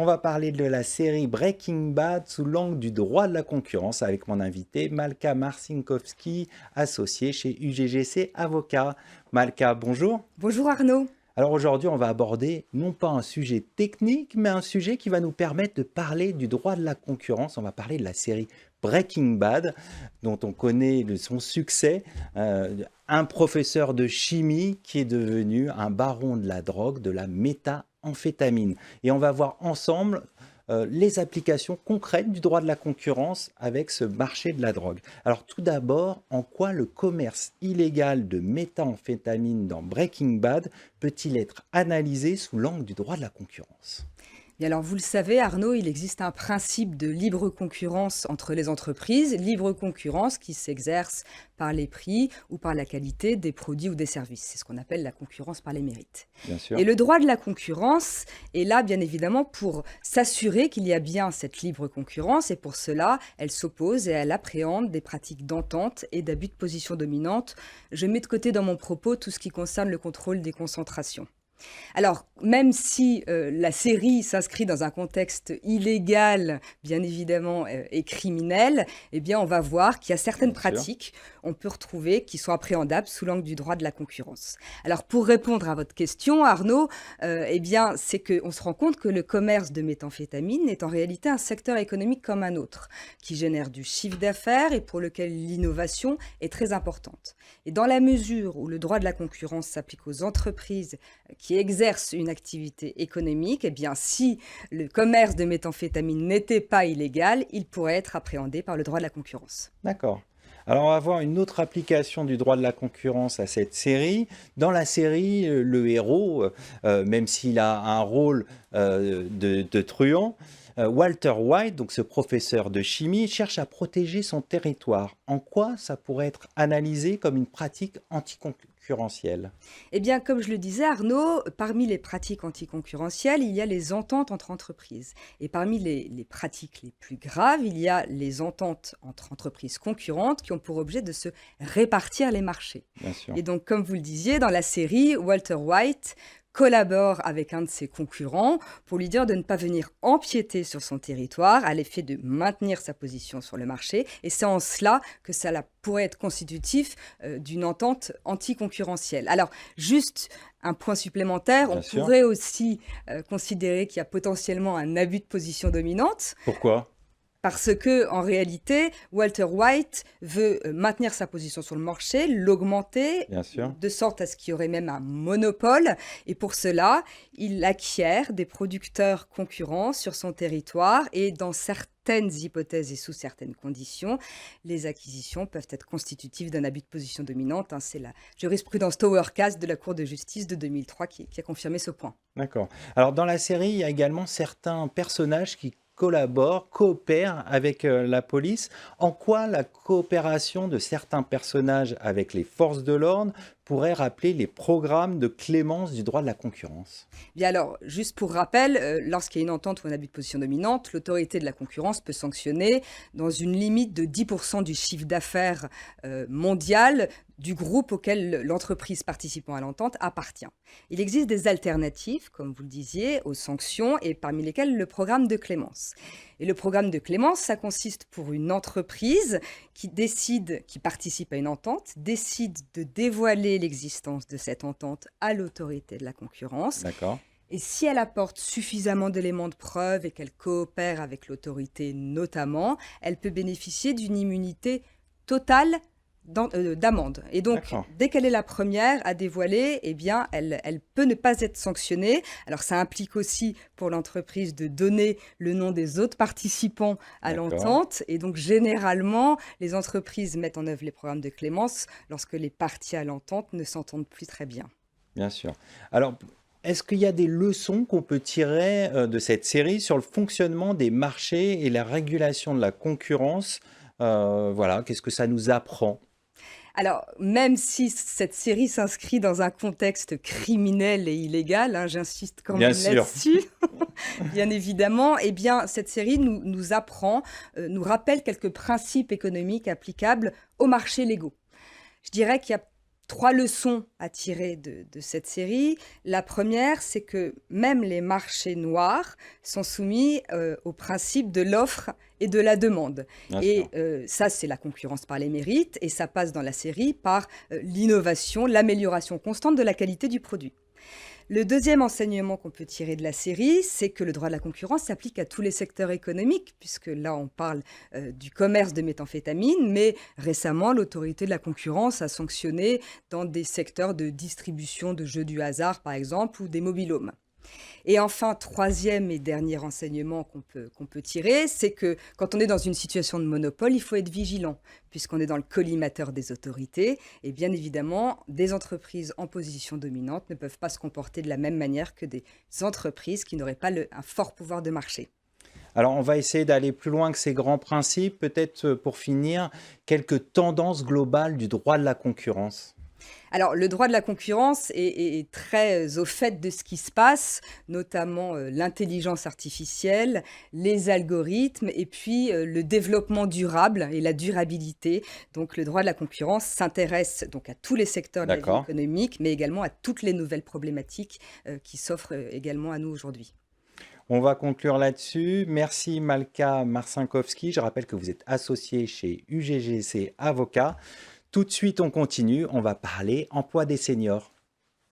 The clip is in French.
On va parler de la série Breaking Bad sous l'angle du droit de la concurrence avec mon invité Malka Marcinkowski, associée chez UGGC Avocat. Malka, bonjour. Bonjour Arnaud. Alors aujourd'hui, on va aborder non pas un sujet technique, mais un sujet qui va nous permettre de parler du droit de la concurrence. On va parler de la série Breaking Bad, dont on connaît son succès. Un professeur de chimie qui est devenu un baron de la drogue, de la méthamphétamine. Et on va voir ensemble les applications concrètes du droit de la concurrence avec ce marché de la drogue. Alors tout d'abord, en quoi le commerce illégal de méthamphétamine dans Breaking Bad peut-il être analysé sous l'angle du droit de la concurrence? Et alors, vous le savez, Arnaud, il existe un principe de libre concurrence entre les entreprises, libre concurrence qui s'exerce par les prix ou par la qualité des produits ou des services. C'est ce qu'on appelle la concurrence par les mérites. Bien sûr. Et le droit de la concurrence est là, bien évidemment, pour s'assurer qu'il y a bien cette libre concurrence. Et pour cela, elle s'oppose et elle appréhende des pratiques d'entente et d'abus de position dominante. Je mets de côté dans mon propos tout ce qui concerne le contrôle des concentrations. Alors, même si la série s'inscrit dans un contexte illégal, bien évidemment, et criminel, eh bien, on va voir qu'il y a certaines Bien sûr. pratiques, on peut retrouver, qui sont appréhendables sous l'angle du droit de la concurrence. Alors, pour répondre à votre question, Arnaud, eh bien, c'est qu'on se rend compte que le commerce de méthamphétamine est en réalité un secteur économique comme un autre, qui génère du chiffre d'affaires et pour lequel l'innovation est très importante. Et dans la mesure où le droit de la concurrence s'applique aux entreprises qui exercent une activité économique, eh bien, si le commerce de méthamphétamine n'était pas illégal, il pourrait être appréhendé par le droit de la concurrence. D'accord. Alors, on va voir une autre application du droit de la concurrence à cette série. Dans la série, le héros, même s'il a un rôle de truand, Walter White, donc ce professeur de chimie, cherche à protéger son territoire. En quoi ça pourrait être analysé comme une pratique anticoncurrentielle? Eh bien, comme je le disais, Arnaud, parmi les pratiques anticoncurrentielles, il y a les ententes entre entreprises. Et parmi les pratiques les plus graves, il y a les ententes entre entreprises concurrentes qui ont pour objet de se répartir les marchés. Bien sûr. Et donc, comme vous le disiez, dans la série, Walter White collabore avec un de ses concurrents pour lui dire de ne pas venir empiéter sur son territoire à l'effet de maintenir sa position sur le marché. Et c'est en cela que pourrait être constitutif d'une entente anticoncurrentielle. Alors, juste un point supplémentaire, Bien on sûr. pourrait aussi considérer qu'il y a potentiellement un abus de position dominante. Pourquoi? Parce que, en réalité, Walter White veut maintenir sa position sur le marché, l'augmenter, Bien sûr. de sorte à ce qu'il y aurait même un monopole. Et pour cela, il acquiert des producteurs concurrents sur son territoire. Et dans certaines hypothèses et sous certaines conditions, les acquisitions peuvent être constitutives d'un abus de position dominante. C'est la jurisprudence Towercast de la Cour de justice de 2003 qui a confirmé ce point. D'accord. Alors, dans la série, il y a également certains personnages qui collaborent, coopèrent avec la police. En quoi la coopération de certains personnages avec les forces de l'ordre pourrait rappeler les programmes de clémence du droit de la concurrence? Bien alors, juste pour rappel, lorsqu'il y a une entente ou un abus de position dominante, l'autorité de la concurrence peut sanctionner dans une limite de 10% du chiffre d'affaires mondial du groupe auquel l'entreprise participant à l'entente appartient. Il existe des alternatives, comme vous le disiez, aux sanctions et parmi lesquelles le programme de clémence. Et le programme de clémence, ça consiste pour une entreprise qui participe à une entente, décide de dévoiler l'existence de cette entente à l'autorité de la concurrence. D'accord. Et si elle apporte suffisamment d'éléments de preuve et qu'elle coopère avec l'autorité notamment, elle peut bénéficier d'une immunité totale d'amende. Et donc, D'accord. dès qu'elle est la première à dévoiler, eh bien, elle peut ne pas être sanctionnée. Alors, ça implique aussi pour l'entreprise de donner le nom des autres participants à D'accord. l'entente. Et donc, généralement, les entreprises mettent en œuvre les programmes de clémence lorsque les parties à l'entente ne s'entendent plus très bien. Bien sûr. Alors, est-ce qu'il y a des leçons qu'on peut tirer de cette série sur le fonctionnement des marchés et la régulation de la concurrence? Voilà, qu'est-ce que ça nous apprend? Alors, même si cette série s'inscrit dans un contexte criminel et illégal, j'insiste quand Bien même sûr. là-dessus, bien évidemment, eh bien, cette série nous apprend, nous rappelle quelques principes économiques applicables aux marchés légaux. Je dirais qu'il y a 3 leçons à tirer de cette série. La première, c'est que même les marchés noirs sont soumis au principe de l'offre et de la demande. Bien Et sûr. ça, c'est la concurrence par les mérites, et ça passe dans la série par l'innovation, l'amélioration constante de la qualité du produit. Le deuxième enseignement qu'on peut tirer de la série, c'est que le droit de la concurrence s'applique à tous les secteurs économiques, puisque là, on parle du commerce de méthamphétamine, mais récemment, l'autorité de la concurrence a sanctionné dans des secteurs de distribution de jeux du hasard, par exemple, ou des mobilhomes. Et enfin, troisième et dernier enseignement qu'on peut tirer, c'est que quand on est dans une situation de monopole, il faut être vigilant, puisqu'on est dans le collimateur des autorités. Et bien évidemment, des entreprises en position dominante ne peuvent pas se comporter de la même manière que des entreprises qui n'auraient pas un fort pouvoir de marché. Alors, on va essayer d'aller plus loin que ces grands principes. Peut-être pour finir, quelques tendances globales du droit de la concurrence. Alors, le droit de la concurrence est très au fait de ce qui se passe, notamment l'intelligence artificielle, les algorithmes et puis le développement durable et la durabilité. Donc, le droit de la concurrence s'intéresse donc à tous les secteurs de la vie D'accord. économique, mais également à toutes les nouvelles problématiques qui s'offrent également à nous aujourd'hui. On va conclure là-dessus. Merci Malka Marcinkowski. Je rappelle que vous êtes associée chez UGGC Avocat. Tout de suite, on continue. On va parler emploi des seniors.